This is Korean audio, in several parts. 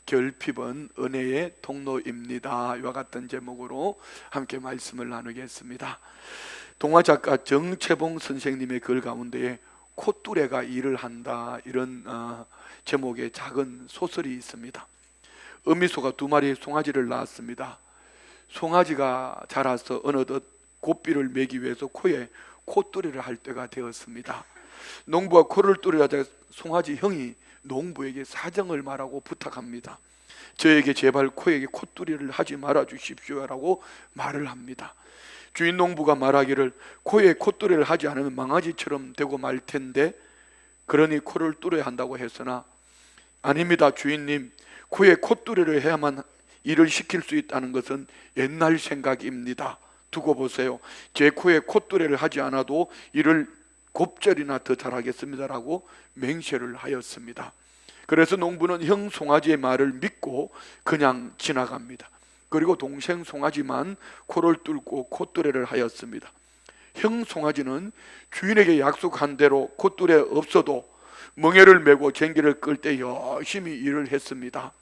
결핍은 은혜의 통로입니다. 이와 같은 제목으로 함께 말씀을 나누겠습니다. 동화작가 정채봉 선생님의 글 가운데에 콧뚜레가 일을 한다, 이런 제목의 작은 소설이 있습니다. 어미소가 2마리의 송아지를 낳았습니다. 송아지가 자라서 어느덧 고삐를 매기 위해서 코에 콧뚜레를 할 때가 되었습니다. 농부가 코를 뚜레하자 송아지 형이 농부에게 사정을 말하고 부탁합니다. 저에게 제발 코에게 콧뚜리를 하지 말아 주십시오라고 말을 합니다. 주인 농부가 말하기를 코에 콧뚜리를 하지 않으면 망아지처럼 되고 말 텐데, 그러니 코를 뚜려야 한다고 했으나, 아닙니다 주인님, 코에 콧뚜리를 해야만 일을 시킬 수 있다는 것은 옛날 생각입니다. 두고 보세요. 제 코에 콧뚜레를 하지 않아도 일을 곱절이나 더 잘하겠습니다라고 맹세를 하였습니다. 그래서 농부는 형 송아지의 말을 믿고 그냥 지나갑니다. 그리고 동생 송아지만 코를 뚫고 콧뚜레를 하였습니다. 형 송아지는 주인에게 약속한 대로 콧뚜레 없어도 멍에를 메고 쟁기를 끌 때 열심히 일을 했습니다.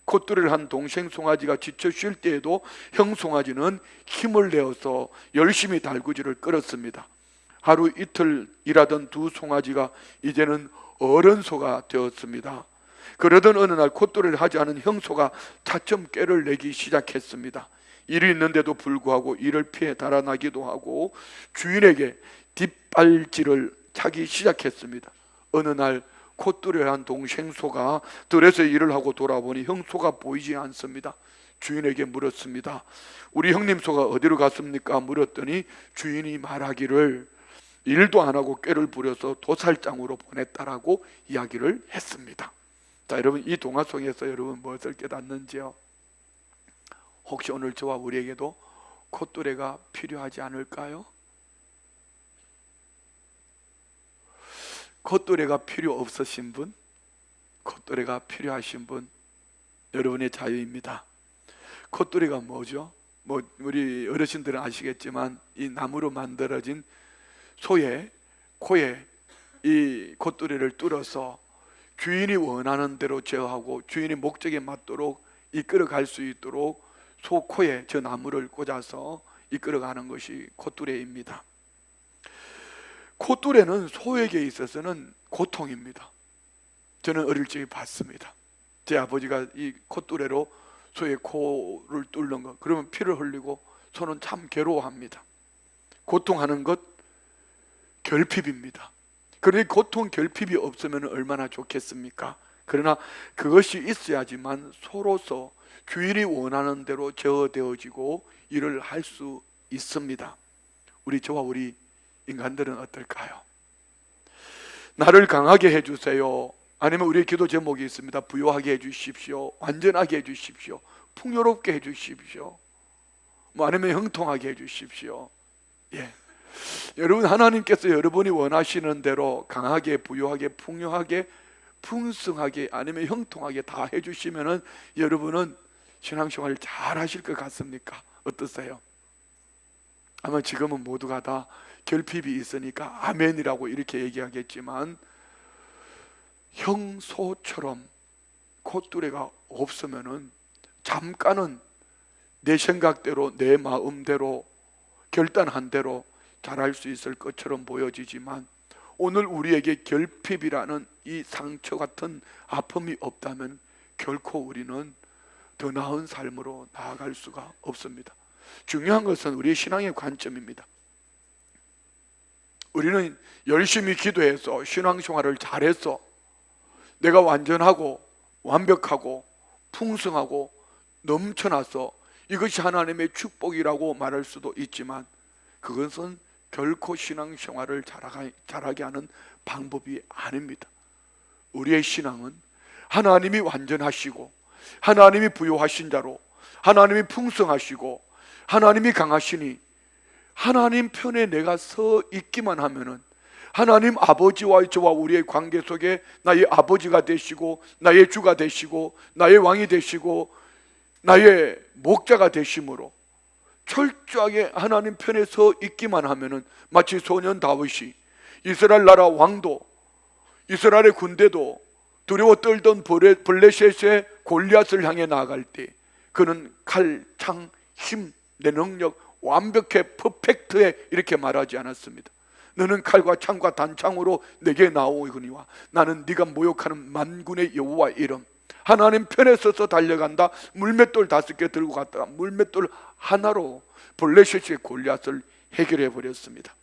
콧뚜레를 한 동생 송아지가 지쳐 쉴 때에도 형 송아지는 힘을 내어서 열심히 달구지를 끌었습니다. 하루 이틀 일하던 두 송아지가 이제는 어른소가 되었습니다. 그러던 어느 날 콧뚜레를 하지 않은 형소가 차츰 꾀를 내기 시작했습니다. 일이 있는데도 불구하고 일을 피해 달아나기도 하고 주인에게 뒷발질을 차기 시작했습니다. 어느 날 콧뚜레를 한 동생소가 들에서 일을 하고 돌아보니 형소가 보이지 않습니다. 주인에게 물었습니다. 우리 형님 소가 어디로 갔습니까? 물었더니 주인이 말하기를 일도 안 하고 꾀를 부려서 도살장으로 보냈다라고 이야기를 했습니다. 자, 여러분, 이 동화 속에서 여러분 무엇을 깨닫는지요? 혹시 오늘 저와 우리에게도 콧뚜레가 필요하지 않을까요? 콧뚜레가 필요 없으신 분, 콧뚜레가 필요하신 분, 여러분의 자유입니다. 콧뚜레가 뭐죠? 우리 어르신들은 아시겠지만 이 나무로 만들어진 소의 코에 이 콧뚜레를 뚫어서 주인이 원하는 대로 제어하고 주인의 목적에 맞도록 이끌어갈 수 있도록 소 코에 저 나무를 꽂아서 이끌어가는 것이 콧뚜레입니다. 콧뚜레는 소에게 있어서는 고통입니다. 저는 어릴 적에 봤습니다. 제 아버지가 이 콧뚜레로 소의 코를 뚫는 것, 그러면 피를 흘리고 소는 참 괴로워합니다. 고통하는 것 결핍입니다. 그러니 고통 결핍이 없으면 얼마나 좋겠습니까? 그러나 그것이 있어야지만 소로서 주인이 원하는 대로 제어되어지고 일을 할 수 있습니다. 저와 우리 인간들은 어떨까요? 나를 강하게 해주세요. 아니면 우리의 기도 제목이 있습니다. 부요하게 해주십시오. 완전하게 해주십시오. 풍요롭게 해주십시오. 아니면 형통하게 해주십시오. 예. 여러분, 하나님께서 여러분이 원하시는 대로 강하게, 부유하게, 풍요하게, 풍성하게, 아니면 형통하게 다 해주시면은 여러분은 신앙생활을 잘 하실 것 같습니까? 어떠세요? 아마 지금은 모두가 다 결핍이 있으니까 아멘이라고 이렇게 얘기하겠지만, 형소처럼 콧뚜레가 없으면은 잠깐은 내 생각대로, 내 마음대로, 결단한 대로 잘할 수 있을 것처럼 보여지지만, 오늘 우리에게 결핍이라는 이 상처 같은 아픔이 없다면 결코 우리는 더 나은 삶으로 나아갈 수가 없습니다. 중요한 것은 우리의 신앙의 관점입니다. 우리는 열심히 기도해서 신앙생활을 잘해서 내가 완전하고 완벽하고 풍성하고 넘쳐나서 이것이 하나님의 축복이라고 말할 수도 있지만, 그것은 결코 신앙생활을 잘하게 하는 방법이 아닙니다. 우리의 신앙은 하나님이 완전하시고, 하나님이 부요하신 자로, 하나님이 풍성하시고, 하나님이 강하시니 하나님 편에 내가 서 있기만 하면은 하나님 아버지와 저와 우리의 관계 속에 나의 아버지가 되시고, 나의 주가 되시고, 나의 왕이 되시고, 나의 목자가 되심으로 철저하게 하나님 편에 서 있기만 하면은, 마치 소년 다윗이 이스라엘 나라 왕도, 이스라엘의 군대도 두려워 떨던 블레셋의 골리앗을 향해 나아갈 때 그는 칼, 창, 힘, 내 능력 완벽해 퍼펙트해 이렇게 말하지 않았습니다. 너는 칼과 창과 단창으로 내게 나오거니와 나는 네가 모욕하는 만군의 여호와 이름, 하나님 편에 서서 달려간다. 물맷돌 5개 들고 갔다가 물맷돌 하나로 블레셋의 골리앗을 해결해 버렸습니다.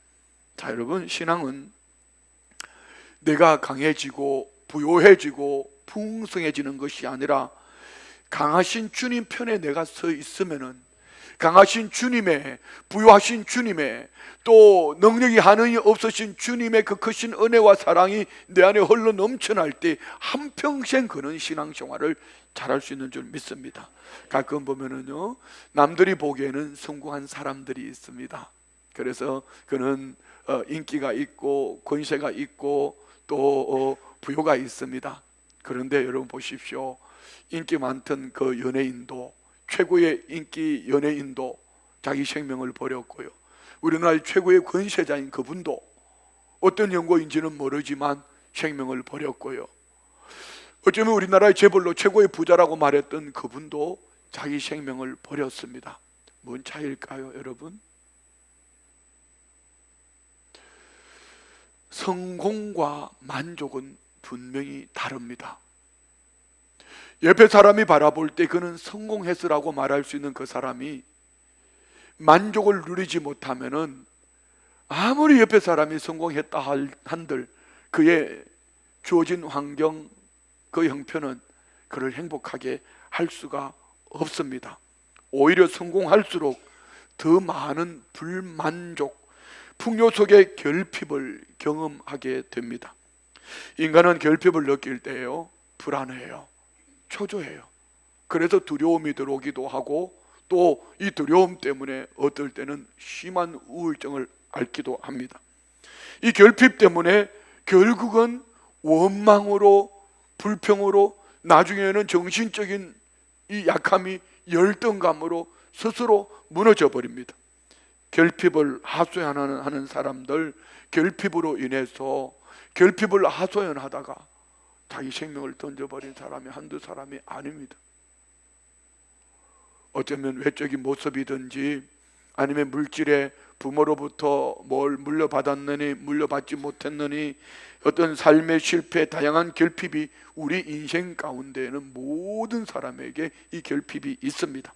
자, 여러분, 신앙은 내가 강해지고 부요해지고 풍성해지는 것이 아니라 강하신 주님 편에 내가 서 있으면은, 강하신 주님의, 부요하신 주님의, 또 능력이 한은이 없으신 주님의 그 크신 은혜와 사랑이 내 안에 흘러 넘쳐날 때 한평생 그런 신앙생활을 잘할 수 있는 줄 믿습니다. 가끔 보면은요, 남들이 보기에는 성공한 사람들이 있습니다. 그래서 그는 인기가 있고 권세가 있고 또 부요가 있습니다. 그런데 여러분 보십시오. 인기 많던 그 연예인도, 최고의 인기 연예인도 자기 생명을 버렸고요. 우리나라 최고의 권세자인 그분도 어떤 연고인지는 모르지만 생명을 버렸고요. 어쩌면 우리나라의 재벌로 최고의 부자라고 말했던 그분도 자기 생명을 버렸습니다. 뭔 차이일까요, 여러분? 성공과 만족은 분명히 다릅니다. 옆에 사람이 바라볼 때 그는 성공했으라고 말할 수 있는 그 사람이 만족을 누리지 못하면은 아무리 옆에 사람이 성공했다 한들 그의 주어진 환경, 그 형편은 그를 행복하게 할 수가 없습니다. 오히려 성공할수록 더 많은 불만족, 풍요 속의 결핍을 경험하게 됩니다. 인간은 결핍을 느낄 때요, 불안해요, 초조해요. 그래서 두려움이 들어오기도 하고 또 이 두려움 때문에 어떨 때는 심한 우울증을 앓기도 합니다. 이 결핍 때문에 결국은 원망으로, 불평으로, 나중에는 정신적인 이 약함이 열등감으로 스스로 무너져 버립니다. 결핍을 하소연하는 사람들, 결핍으로 인해서 결핍을 하소연하다가 자기 생명을 던져버린 사람이 한두 사람이 아닙니다. 어쩌면 외적인 모습이든지 아니면 물질의 부모로부터 뭘 물려받았느니 물려받지 못했느니 어떤 삶의 실패, 다양한 결핍이 우리 인생 가운데에는 모든 사람에게 이 결핍이 있습니다.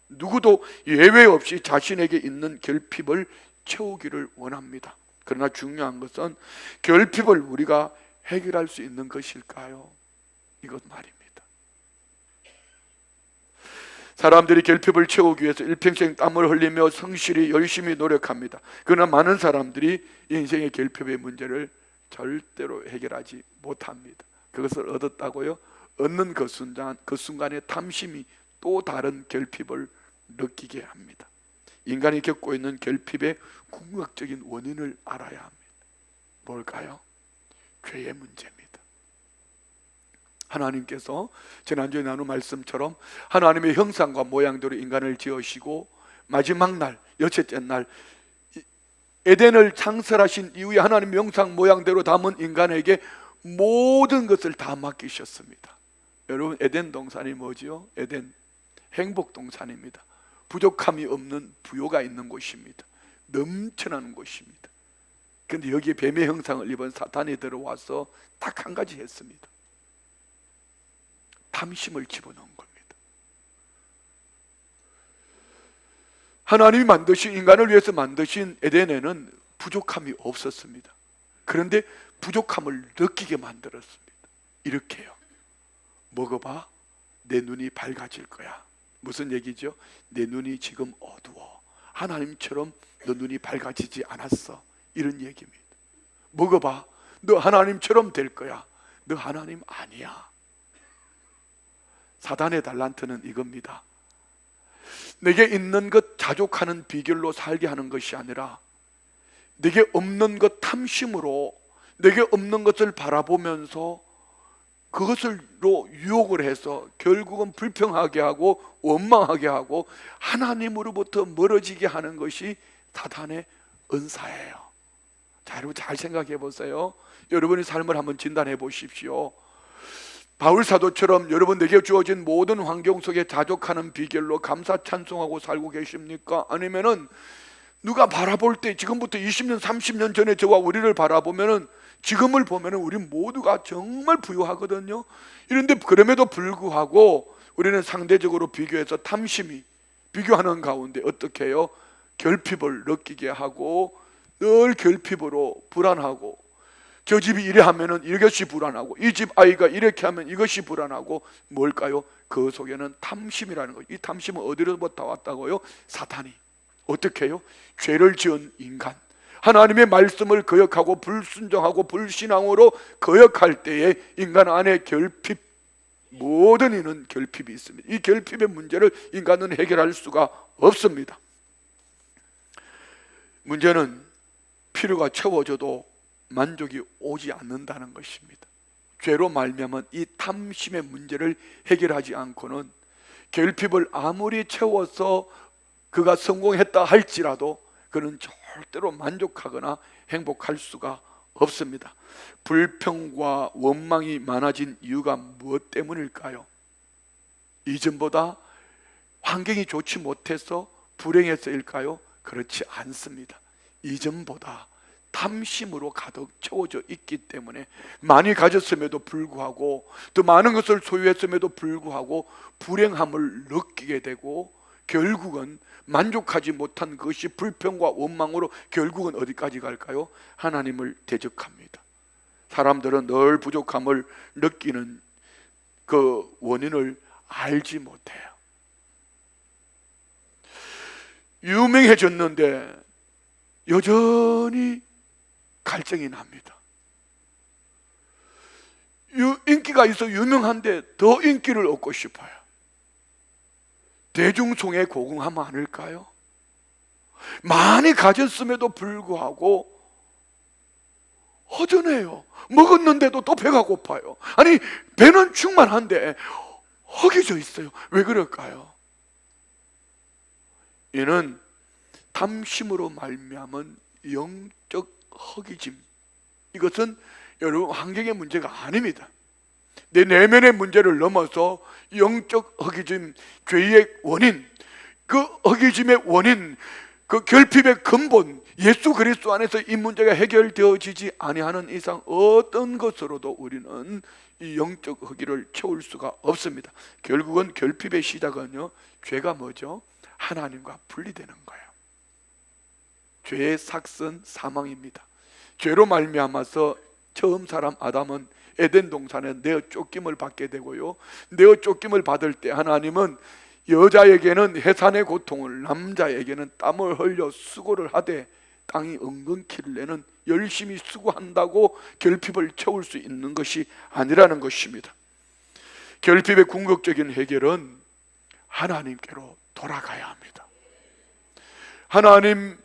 누구도 예외 없이 자신에게 있는 결핍을 채우기를 원합니다. 그러나 중요한 것은 결핍을 우리가 해결할 수 있는 것일까요? 이것 말입니다. 사람들이 결핍을 채우기 위해서 일평생 땀을 흘리며 성실히 열심히 노력합니다. 그러나 많은 사람들이 인생의 결핍의 문제를 절대로 해결하지 못합니다. 그것을 얻었다고요? 얻는 그 순간의 탐심이 또 다른 결핍을 느끼게 합니다. 인간이 겪고 있는 결핍의 궁극적인 원인을 알아야 합니다. 뭘까요? 죄의 문제입니다. 하나님께서 지난주에 나눈 말씀처럼 하나님의 형상과 모양대로 인간을 지으시고 마지막 날, 여섯째 날 에덴을 창설하신 이후에 하나님의 형상 모양대로 담은 인간에게 모든 것을 다 맡기셨습니다. 여러분, 에덴 동산이 뭐지요? 에덴, 행복 동산입니다. 부족함이 없는 부요가 있는 곳입니다. 넘쳐나는 곳입니다. 그런데 여기에 뱀의 형상을 입은 사탄이 들어와서 딱 한 가지 했습니다. 탐심을 집어넣은 겁니다. 하나님이 만드신, 인간을 위해서 만드신 에덴에는 부족함이 없었습니다. 그런데 부족함을 느끼게 만들었습니다. 이렇게요. 먹어봐, 내 눈이 밝아질 거야. 무슨 얘기죠? 내 눈이 지금 어두워. 하나님처럼 너 눈이 밝아지지 않았어. 이런 얘기입니다. 먹어봐, 너 하나님처럼 될 거야. 너 하나님 아니야. 사단의 달란트는 이겁니다. 내게 있는 것 자족하는 비결로 살게 하는 것이 아니라 내게 없는 것 탐심으로, 내게 없는 것을 바라보면서 그것을로 유혹을 해서 결국은 불평하게 하고 원망하게 하고 하나님으로부터 멀어지게 하는 것이 사단의 은사예요. 자, 여러분 잘 생각해 보세요. 여러분의 삶을 한번 진단해 보십시오. 바울 사도처럼 여러분 내게 주어진 모든 환경 속에 자족하는 비결로 감사 찬송하고 살고 계십니까? 아니면은 누가 바라볼 때 지금부터 20년 30년 전에 저와 우리를 바라보면은 지금을 보면은 우리 모두가 정말 부유하거든요. 이런데 그럼에도 불구하고 우리는 상대적으로 비교해서 탐심이 비교하는 가운데 어떻게 해요? 결핍을 느끼게 하고 늘 결핍으로 불안하고, 저 집이 이래 하면은 이것이 불안하고, 이 집 아이가 이렇게 하면 이것이 불안하고, 뭘까요? 그 속에는 탐심이라는 거예요. 이 탐심은 어디로부터 왔다고요? 사탄이 어떻게 해요? 죄를 지은 인간, 하나님의 말씀을 거역하고 불순종하고 불신앙으로 거역할 때에 인간 안에 결핍, 모든 이는 결핍이 있습니다. 이 결핍의 문제를 인간은 해결할 수가 없습니다. 문제는 필요가 채워져도 만족이 오지 않는다는 것입니다. 죄로 말미암은 이 탐심의 문제를 해결하지 않고는 결핍을 아무리 채워서 그가 성공했다 할지라도 그는 절대로 만족하거나 행복할 수가 없습니다. 불평과 원망이 많아진 이유가 무엇 때문일까요? 이전보다 환경이 좋지 못해서 불행해서일까요? 그렇지 않습니다. 이전보다 탐심으로 가득 채워져 있기 때문에 많이 가졌음에도 불구하고, 또 많은 것을 소유했음에도 불구하고 불행함을 느끼게 되고, 결국은 만족하지 못한 것이 불평과 원망으로 결국은 어디까지 갈까요? 하나님을 대적합니다. 사람들은 늘 부족함을 느끼는 그 원인을 알지 못해요. 유명해졌는데 여전히 갈증이 납니다. 인기가 있어 유명한데 더 인기를 얻고 싶어요. 대중송에 고궁하면 않을까요? 많이 가졌음에도 불구하고 허전해요. 먹었는데도 또 배가 고파요. 아니, 배는 충만한데 허기져 있어요. 왜 그럴까요? 이는 탐심으로 말미암은 영적 허기짐, 이것은 여러분 환경의 문제가 아닙니다. 내 내면의 문제를 넘어서 영적 허기짐, 죄의 원인, 그 허기짐의 원인, 그 결핍의 근본, 예수 그리스도 안에서 이 문제가 해결되어지지 아니하는 이상 어떤 것으로도 우리는 이 영적 허기를 채울 수가 없습니다. 결국은 결핍의 시작은요, 죄가 뭐죠? 하나님과 분리되는 거예요. 죄의 삭선 사망입니다. 죄로 말미암아서 처음 사람 아담은 에덴 동산에 내어 쫓김을 받게 되고요, 내어 쫓김을 받을 때 하나님은 여자에게는 해산의 고통을, 남자에게는 땀을 흘려 수고를 하되 땅이 은근키를 내는 열심히 수고한다고 결핍을 채울 수 있는 것이 아니라는 것입니다. 결핍의 궁극적인 해결은 하나님께로 돌아가야 합니다. 하나님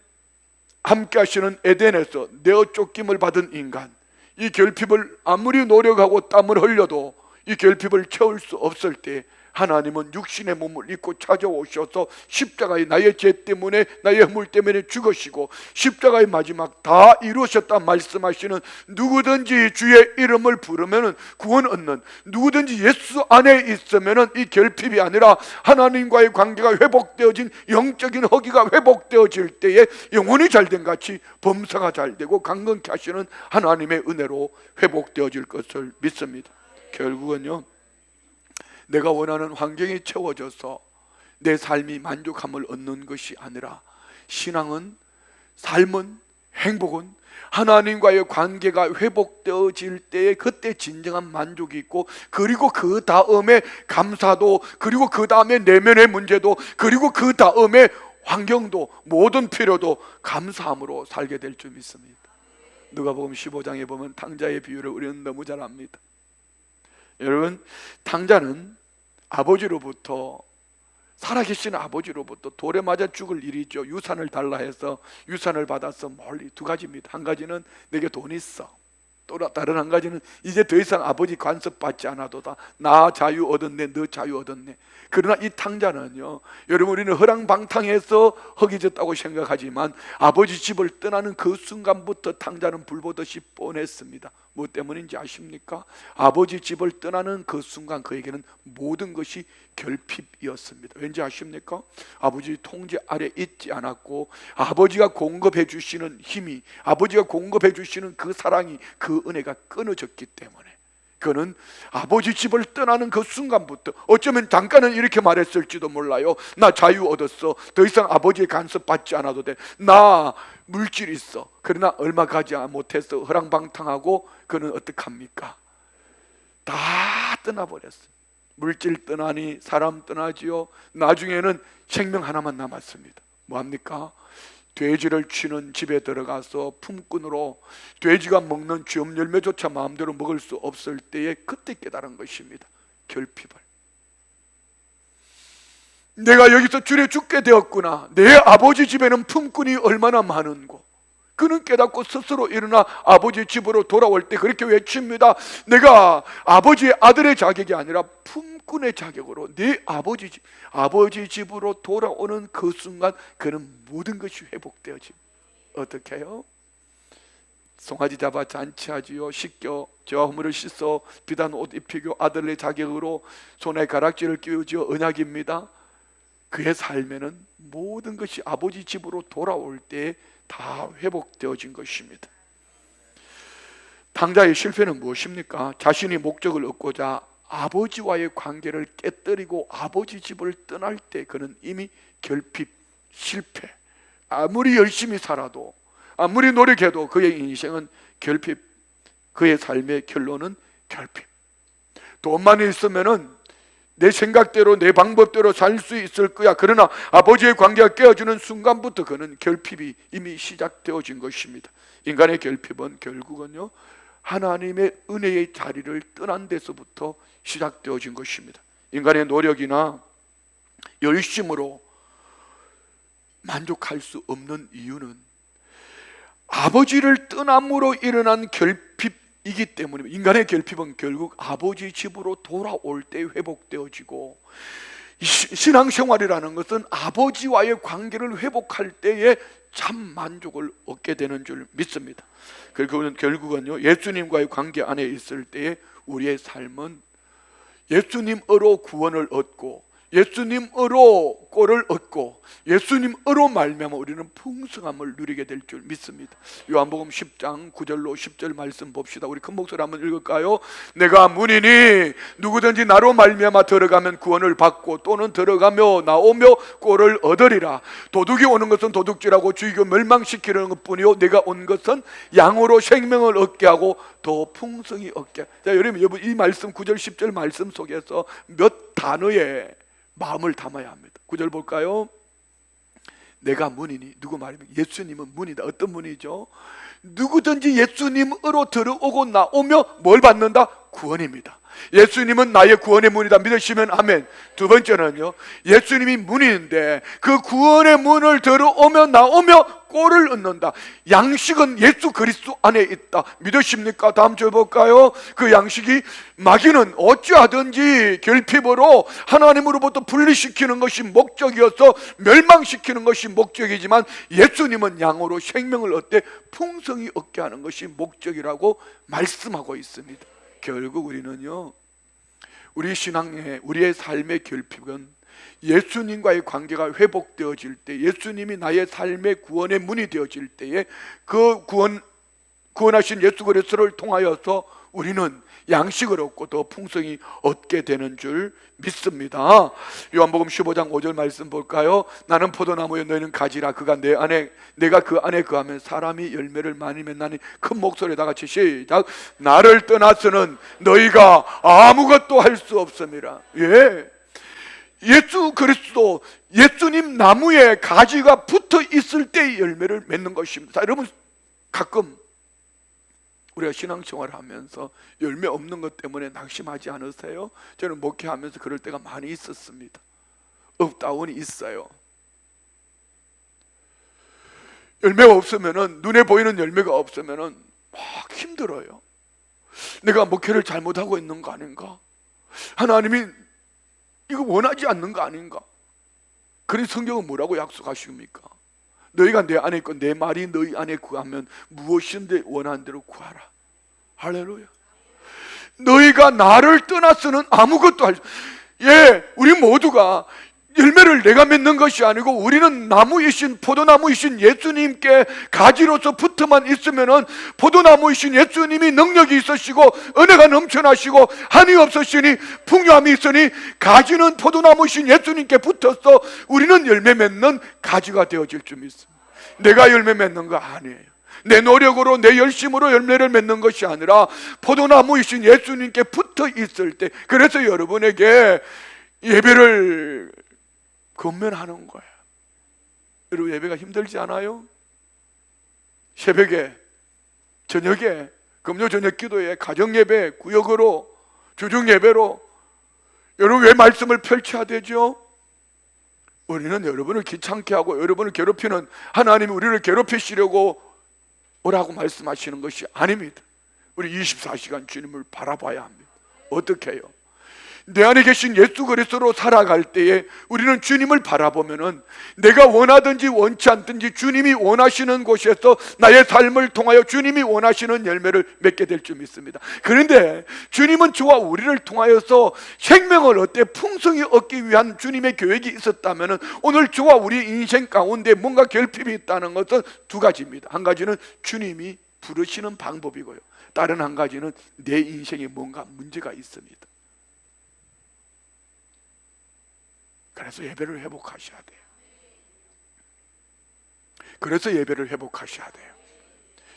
함께 하시는 에덴에서 내어 쫓김을 받은 인간, 이 결핍을 아무리 노력하고 땀을 흘려도 이 결핍을 채울 수 없을 때 하나님은 육신의 몸을 입고 찾아오셔서 십자가의 나의 죄 때문에, 나의 허물 때문에 죽으시고 십자가의 마지막 다 이루셨다 말씀하시는, 누구든지 주의 이름을 부르면 구원 얻는, 누구든지 예수 안에 있으면 이 결핍이 아니라 하나님과의 관계가 회복되어진 영적인 허기가 회복되어질 때에 영혼이 잘된 같이 범사가 잘되고 강건케 하시는 하나님의 은혜로 회복되어질 것을 믿습니다. 결국은요, 내가 원하는 환경이 채워져서 내 삶이 만족함을 얻는 것이 아니라, 신앙은, 삶은, 행복은 하나님과의 관계가 회복되어질 때에 그때 진정한 만족이 있고, 그리고 그 다음에 감사도, 그리고 그 다음에 내면의 문제도, 그리고 그 다음에 환경도, 모든 필요도 감사함으로 살게 될 줄 믿습니다. 누가복음 15장에 보면 탕자의 비유를 우리는 너무 잘 압니다. 여러분, 탕자는 아버지로부터, 살아계신 아버지로부터 돌에 맞아 죽을 일이죠. 유산을 달라 해서 유산을 받아서 멀리, 두 가지입니다. 한 가지는 내게 돈 있어, 또 다른 한 가지는 이제 더 이상 아버지 간섭 받지 않아도다. 나 자유 얻었네, 너 자유 얻었네. 그러나 이 탕자는요, 여러분, 우리는 허랑방탕해서 허기졌다고 생각하지만 아버지 집을 떠나는 그 순간부터 탕자는 불보듯이 뻔했습니다. 뭐 때문인지 아십니까? 아버지 집을 떠나는 그 순간 그에게는 모든 것이 결핍이었습니다. 왠지 아십니까? 아버지 통제 아래 있지 않았고, 아버지가 공급해 주시는 힘이, 아버지가 공급해 주시는 그 사랑이, 그 은혜가 끊어졌기 때문에 그는 아버지 집을 떠나는 그 순간부터, 어쩌면 잠깐은 이렇게 말했을지도 몰라요. 나 자유 얻었어. 더 이상 아버지의 간섭 받지 않아도 돼. 나 물질 있어. 그러나 얼마 가지 못해서 허랑방탕하고 그는 어떡합니까? 다 떠나버렸어요. 물질 떠나니 사람 떠나지요. 나중에는 생명 하나만 남았습니다. 뭐합니까? 돼지를 치는 집에 들어가서 품꾼으로 돼지가 먹는 쥐엄 열매조차 마음대로 먹을 수 없을 때에 그때 깨달은 것입니다. 결핍을. 내가 여기서 줄에 죽게 되었구나. 내 아버지 집에는 품꾼이 얼마나 많은고. 그는 깨닫고 스스로 일어나 아버지 집으로 돌아올 때 그렇게 외칩니다. 내가 아버지의 아들의 자격이 아니라 품꾼의 자격으로 네 아버지 집으로 돌아오는 그 순간 그는 모든 것이 회복되어집니다. 어떻게 해요? 송아지 잡아 잔치하지요. 씻겨 저와 허물을 씻어 비단 옷 입히고 아들의 자격으로 손에 가락지를 끼우지요. 언약입니다. 그의 삶에는 모든 것이 아버지 집으로 돌아올 때 다 회복되어진 것입니다. 탕자의 실패는 무엇입니까? 자신이 목적을 얻고자 아버지와의 관계를 깨뜨리고 아버지 집을 떠날 때 그는 이미 결핍, 실패. 아무리 열심히 살아도, 아무리 노력해도 그의 인생은 결핍. 그의 삶의 결론은 결핍. 돈만 있으면은 내 생각대로 내 방법대로 살 수 있을 거야. 그러나 아버지의 관계가 깨어지는 순간부터 그는 결핍이 이미 시작되어진 것입니다. 인간의 결핍은 결국은요, 하나님의 은혜의 자리를 떠난 데서부터 시작되어진 것입니다. 인간의 노력이나 열심으로 만족할 수 없는 이유는 아버지를 떠남으로 일어난 결핍이기 때문입니다. 인간의 결핍은 결국 아버지 집으로 돌아올 때 회복되어지고, 신앙생활이라는 것은 아버지와의 관계를 회복할 때에 참 만족을 얻게 되는 줄 믿습니다. 그리고 결국은요, 예수님과의 관계 안에 있을 때에 우리의 삶은 예수님으로 구원을 얻고 예수님으로 꼴을 얻고 예수님으로 말미암아 우리는 풍성함을 누리게 될 줄 믿습니다. 요한복음 10장 9절로 10절 말씀 봅시다. 우리 큰 목소리 한번 읽을까요? 내가 문이니 누구든지 나로 말미암아 들어가면 구원을 받고 또는 들어가며 나오며 꼴을 얻으리라. 도둑이 오는 것은 도둑질하고 죽이고 멸망시키려는 것뿐이요 내가 온 것은 양으로 생명을 얻게 하고 더 풍성히 얻게. 자, 여러분 이 말씀 9절 10절 말씀 속에서 몇 단어의 마음을 담아야 합니다. 9절 볼까요? 내가 문이니, 누구 말입니까? 예수님은 문이다. 어떤 문이죠? 누구든지 예수님으로 들어오고 나오며 뭘 받는다? 구원입니다. 예수님은 나의 구원의 문이다. 믿으시면 아멘. 두 번째는요, 예수님이 문인데 그 구원의 문을 들어오며 나오며 꼴을 얻는다. 양식은 예수 그리스도 안에 있다. 믿으십니까? 다음 절 볼까요? 그 양식이 마귀는 어찌하든지 결핍으로 하나님으로부터 분리시키는 것이 목적이어서 멸망시키는 것이 목적이지만 예수님은 양으로 생명을 얻되 풍성히 얻게 하는 것이 목적이라고 말씀하고 있습니다. 결국 우리는요, 우리 신앙의, 우리의 삶의 결핍은 예수님과의 관계가 회복되어질 때, 예수님이 나의 삶의 구원의 문이 되어질 때에 그 구원하신 예수 그리스도를 통하여서 우리는 양식을 얻고 더 풍성히 얻게 되는 줄 믿습니다. 요한복음 15장 5절 말씀 볼까요? 나는 포도나무여 너희는 가지라. 내가 그 안에 거하면 사람이 열매를 많이 맺나니. 큰 목소리에 다 같이 시작. 나를 떠나서는 너희가 아무것도 할 수 없음이라. 예, 예수 그리스도, 예수님 나무에 가지가 붙어 있을 때 열매를 맺는 것입니다. 여러분, 가끔 우리가 신앙생활을 하면서 열매 없는 것 때문에 낙심하지 않으세요? 저는 목회하면서 그럴 때가 많이 있었습니다. 업다운이 있어요. 열매가 없으면은, 눈에 보이는 열매가 없으면은 막 힘들어요. 내가 목회를 잘못하고 있는 거 아닌가? 하나님이 이거 원하지 않는 거 아닌가? 그래서 성경은 뭐라고 약속하십니까? 너희가 내 안에 있고 내 말이 너희 안에 구하면 무엇인데 원하는 대로 구하라. 할렐루야. 너희가 나를 떠나서는 아무것도 우리 모두가 열매를 내가 맺는 것이 아니고 우리는 나무이신 포도나무이신 예수님께 가지로서 붙어만 있으면은 포도나무이신 예수님이 능력이 있으시고 은혜가 넘쳐나시고 한이 없으시니 풍요함이 있으니 가지는 포도나무이신 예수님께 붙어서 우리는 열매 맺는 가지가 되어질 줄 믿습니다. 내가 열매 맺는 거 아니에요. 내 노력으로 내 열심으로 열매를 맺는 것이 아니라 포도나무이신 예수님께 붙어 있을 때, 그래서 여러분에게 예배를 건면하는 거예요. 여러분 예배가 힘들지 않아요? 새벽에, 저녁에, 금요 저녁 기도에, 가정 예배, 구역으로, 주중 예배로 여러분 왜 말씀을 펼쳐야 되죠? 우리는 여러분을 귀찮게 하고 여러분을 괴롭히는, 하나님이 우리를 괴롭히시려고 오라고 말씀하시는 것이 아닙니다. 우리 24시간 주님을 바라봐야 합니다. 어떻게 해요? 내 안에 계신 예수 그리스도로 살아갈 때에 우리는 주님을 바라보면은 내가 원하든지 원치 않든지 주님이 원하시는 곳에서 나의 삶을 통하여 주님이 원하시는 열매를 맺게 될 줄 믿습니다. 그런데 주님은 저와 우리를 통하여서 생명을 얻되 풍성히 얻기 위한 주님의 계획이 있었다면은 오늘 저와 우리 인생 가운데 뭔가 결핍이 있다는 것은 두 가지입니다. 한 가지는 주님이 부르시는 방법이고요, 다른 한 가지는 내 인생에 뭔가 문제가 있습니다. 그래서 예배를 회복하셔야 돼요. 그래서 예배를 회복하셔야 돼요.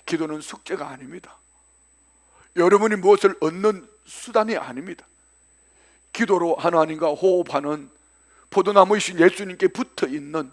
기도는 숙제가 아닙니다. 여러분이 무엇을 얻는 수단이 아닙니다. 기도로 하나님과 호흡하는, 포도나무이신 예수님께 붙어있는,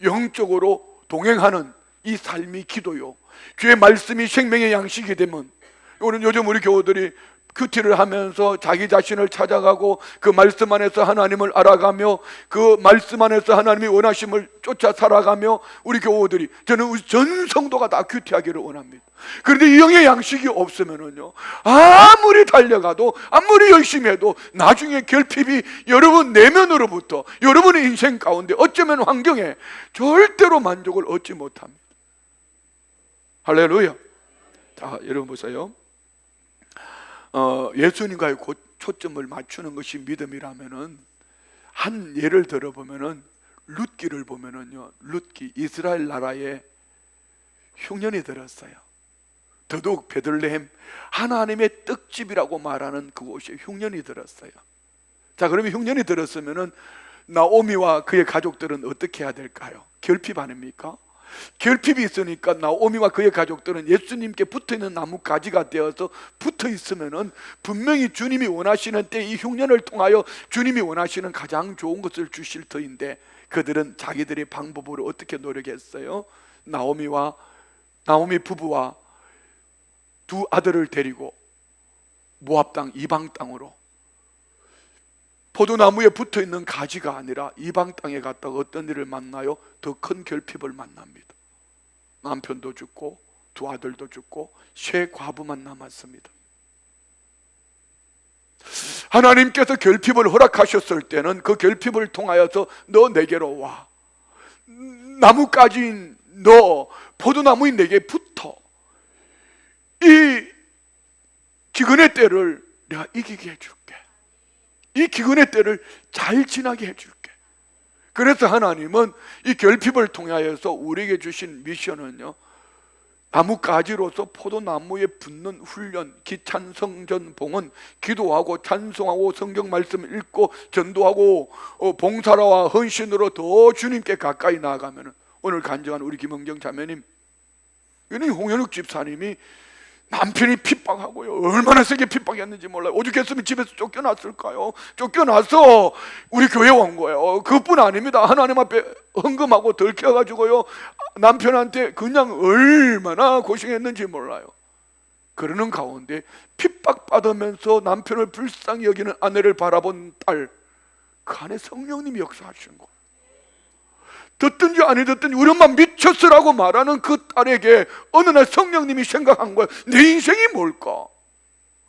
영적으로 동행하는 이 삶이 기도요. 주의 말씀이 생명의 양식이 되면, 오늘 요즘 우리 교우들이 큐티를 하면서 자기 자신을 찾아가고 그 말씀 안에서 하나님을 알아가며 그 말씀 안에서 하나님이 원하심을 쫓아 살아가며, 우리 교우들이, 저는 우리 전 성도가 다 큐티하기를 원합니다. 그런데 이 영의 양식이 없으면은요, 아무리 달려가도 아무리 열심히 해도 나중에 결핍이 여러분 내면으로부터, 여러분의 인생 가운데 어쩌면 환경에 절대로 만족을 얻지 못합니다. 할렐루야. 자, 여러분 보세요. 예수님과의 초점을 맞추는 것이 믿음이라면은, 한 예를 들어보면은 룻기를 보면은요, 룻기, 이스라엘 나라에 흉년이 들었어요. 더더욱 베들레헴, 하나님의 떡집이라고 말하는 그곳에 흉년이 들었어요. 자, 그러면 흉년이 들었으면은 나오미와 그의 가족들은 어떻게 해야 될까요? 결핍 아닙니까? 결핍이 있으니까 나오미와 그의 가족들은 예수님께 붙어있는 나뭇가지가 되어서 붙어있으면은 분명히 주님이 원하시는 때 이 흉년을 통하여 주님이 원하시는 가장 좋은 것을 주실 터인데, 그들은 자기들의 방법으로 어떻게 노력했어요? 나오미 부부와 두 아들을 데리고 모압 땅, 이방 땅으로, 포도나무에 붙어있는 가지가 아니라 이방 땅에 갔다가 어떤 일을 만나요? 더 큰 결핍을 만납니다. 남편도 죽고 두 아들도 죽고 세 과부만 남았습니다. 하나님께서 결핍을 허락하셨을 때는 그 결핍을 통하여서 너 내게로 와, 나뭇가지인 너, 포도나무인 내게 붙어, 이 기근의 때를 내가 이기게 해줄게, 이 기근의 때를 잘 지나게 해줄게. 그래서 하나님은 이 결핍을 통하여서 우리에게 주신 미션은요, 나뭇가지로서 포도나무에 붙는 훈련, 기찬성전 봉헌, 기도하고 찬송하고 성경 말씀 읽고 전도하고 봉사라와 헌신으로 더 주님께 가까이 나아가면, 오늘 간증한 우리 김영정 자매님, 이는 홍현욱 집사님이 남편이 핍박하고요, 얼마나 세게 핍박했는지 몰라요. 오죽했으면 집에서 쫓겨났을까요? 쫓겨나서 우리 교회에 온 거예요. 그것뿐 아닙니다. 하나님 앞에 헌금하고 들켜가지고요, 남편한테 그냥 얼마나 고생했는지 몰라요. 그러는 가운데 핍박받으면서 남편을 불쌍히 여기는 아내를 바라본 딸, 그 안에 성령님이 역사하시는 거예요. 듣든지 아니 듣든지 우리 엄마 미쳤으라고 말하는 그 딸에게 어느 날 성령님이 생각한 거예요. 내 인생이 뭘까?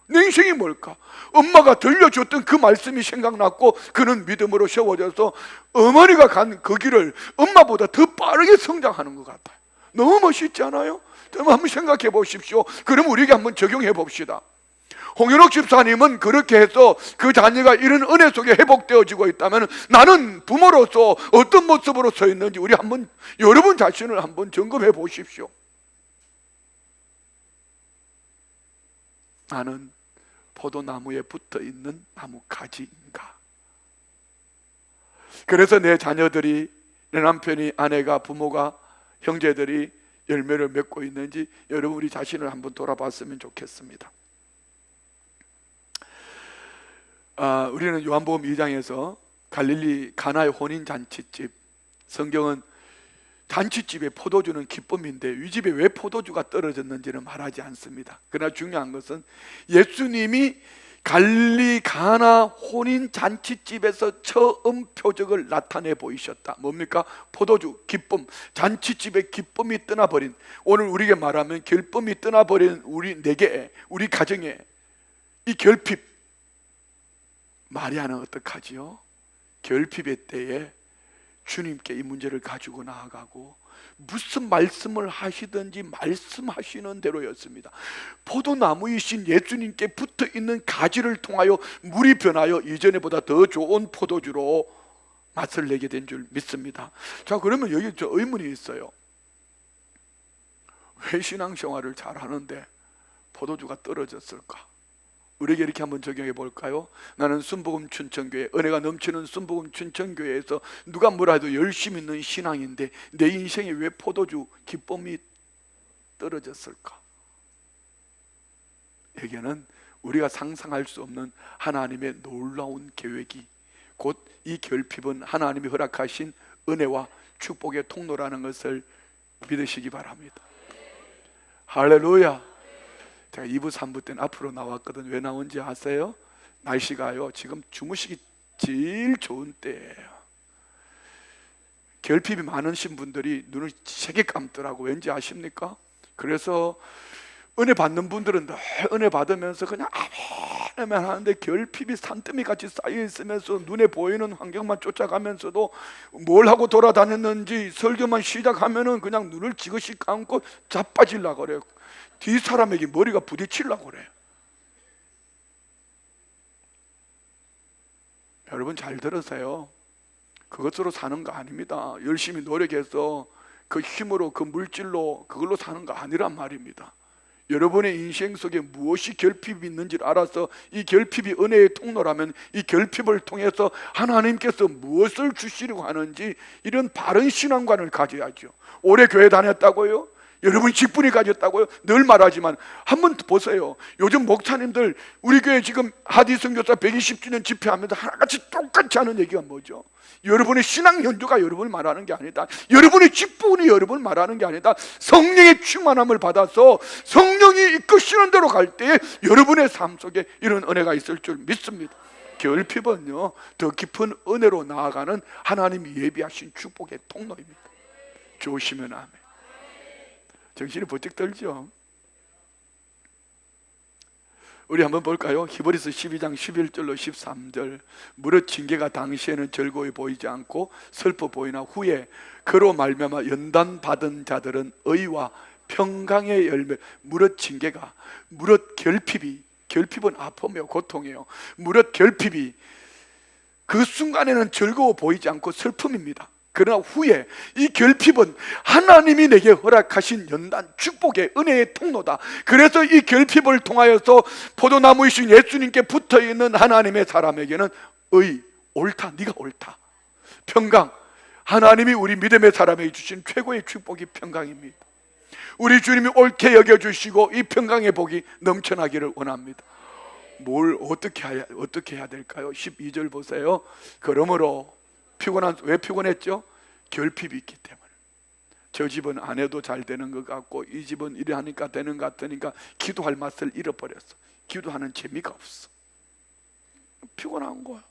내 인생이 뭘까? 엄마가 들려줬던 그 말씀이 생각났고 그는 믿음으로 세워져서 어머니가 간 그 길을 엄마보다 더 빠르게 성장하는 것 같아요. 너무 멋있지 않아요? 한번 생각해 보십시오. 그럼 우리에게 한번 적용해 봅시다. 홍윤옥 집사님은 그렇게 해서 그 자녀가 이런 은혜 속에 회복되어지고 있다면 나는 부모로서 어떤 모습으로 서 있는지 우리 한번 여러분 자신을 한번 점검해 보십시오. 나는 포도나무에 붙어 있는 나무 가지인가? 그래서 내 자녀들이, 내 남편이, 아내가, 부모가, 형제들이 열매를 맺고 있는지 여러분 우리 자신을 한번 돌아봤으면 좋겠습니다. 우리는 요한복음 2장에서 갈릴리 가나의 혼인잔치집, 성경은 잔치집에 포도주는 기쁨인데 이 집에 왜 포도주가 떨어졌는지는 말하지 않습니다. 그러나 중요한 것은 예수님이 갈릴리 가나 혼인 잔치집에서 처음 표적을 나타내 보이셨다. 뭡니까? 포도주, 기쁨, 잔치집의 기쁨이 떠나버린, 오늘 우리에게 말하면 결쁨이 떠나버린 내게, 우리 가정에 이 결핍, 마리아는 어떡하지요? 결핍의 때에 주님께 이 문제를 가지고 나아가고 무슨 말씀을 하시든지 말씀하시는 대로였습니다. 포도나무이신 예수님께 붙어있는 가지를 통하여 물이 변하여 이전에보다 더 좋은 포도주로 맛을 내게 된 줄 믿습니다. 자, 그러면 여기 저 의문이 있어요. 왜 신앙생활을 잘하는데 포도주가 떨어졌을까? 우리에게 이렇게 한번 적용해 볼까요? 나는 순복음 춘천교회, 은혜가 넘치는 순복음 춘천교회에서 누가 뭐라 해도 열심히 있는 신앙인데 내 인생에 왜 포도주 기쁨이 떨어졌을까? 여기에는 우리가 상상할 수 없는 하나님의 놀라운 계획이, 곧 이 결핍은 하나님이 허락하신 은혜와 축복의 통로라는 것을 믿으시기 바랍니다. 할렐루야. 제가 2부 3부 때는 앞으로 나왔거든. 왜 나온지 아세요? 날씨가요 지금 주무시기 제일 좋은 때예요. 결핍이 많으신 분들이 눈을 세게 감더라고. 왠지 아십니까? 그래서 은혜 받는 분들은 늘 은혜 받으면서 그냥 아멘만 하는데 결핍이 산더미 같이 쌓여 있으면서 눈에 보이는 환경만 쫓아가면서도 뭘 하고 돌아다녔는지 설교만 시작하면은 그냥 눈을 지그시 감고 자빠지려고 그래요. 뒤 사람에게 머리가 부딪히려고 그래요. 여러분 잘 들으세요. 그것으로 사는 거 아닙니다. 열심히 노력해서 그 힘으로, 그 물질로, 그걸로 사는 거 아니란 말입니다. 여러분의 인생 속에 무엇이 결핍이 있는지를 알아서 이 결핍이 은혜의 통로라면 이 결핍을 통해서 하나님께서 무엇을 주시려고 하는지 이런 바른 신앙관을 가져야죠. 오래 교회 다녔다고요? 여러분이 직분이 가졌다고요? 늘 말하지만 한번 보세요. 요즘 목사님들 우리 교회 지금 하디 선교사 120주년 집회하면서 하나같이 똑같이 하는 얘기가 뭐죠? 여러분의 신앙 연주가 여러분을 말하는 게 아니다. 여러분의 직분이 여러분을 말하는 게 아니다. 성령의 충만함을 받아서 성령이 이끄시는 대로 갈 때에 여러분의 삶 속에 이런 은혜가 있을 줄 믿습니다. 결핍은요 더 깊은 은혜로 나아가는 하나님이 예비하신 축복의 통로입니다. 조심은 아멘. 정신이 번쩍 들죠? 우리 한번 볼까요? 히브리서 12장 11절로 13절. 무릇 징계가 당시에는 즐거워 보이지 않고 슬퍼 보이나 후에 그로 말미암아 연단 받은 자들은 의와 평강의 열매. 무릇 징계가, 무릇 결핍은 아픔이요 고통이에요. 무릇 결핍이 그 순간에는 즐거워 보이지 않고 슬픔입니다. 그러나 후에 이 결핍은 하나님이 내게 허락하신 연단 축복의 은혜의 통로다. 그래서 이 결핍을 통하여서 포도나무이신 예수님께 붙어있는 하나님의 사람에게는 의, 옳다, 네가 옳다. 평강, 하나님이 우리 믿음의 사람에게 주신 최고의 축복이 평강입니다. 우리 주님이 옳게 여겨주시고 이 평강의 복이 넘쳐나기를 원합니다. 뭘 어떻게 해야 될까요? 12절 보세요. 그러므로 왜 피곤했죠? 결핍이 있기 때문에. 저 집은 안 해도 잘 되는 것 같고 이 집은 이래 하니까 되는 것 같으니까 기도할 맛을 잃어버렸어. 기도하는 재미가 없어. 피곤한 거야.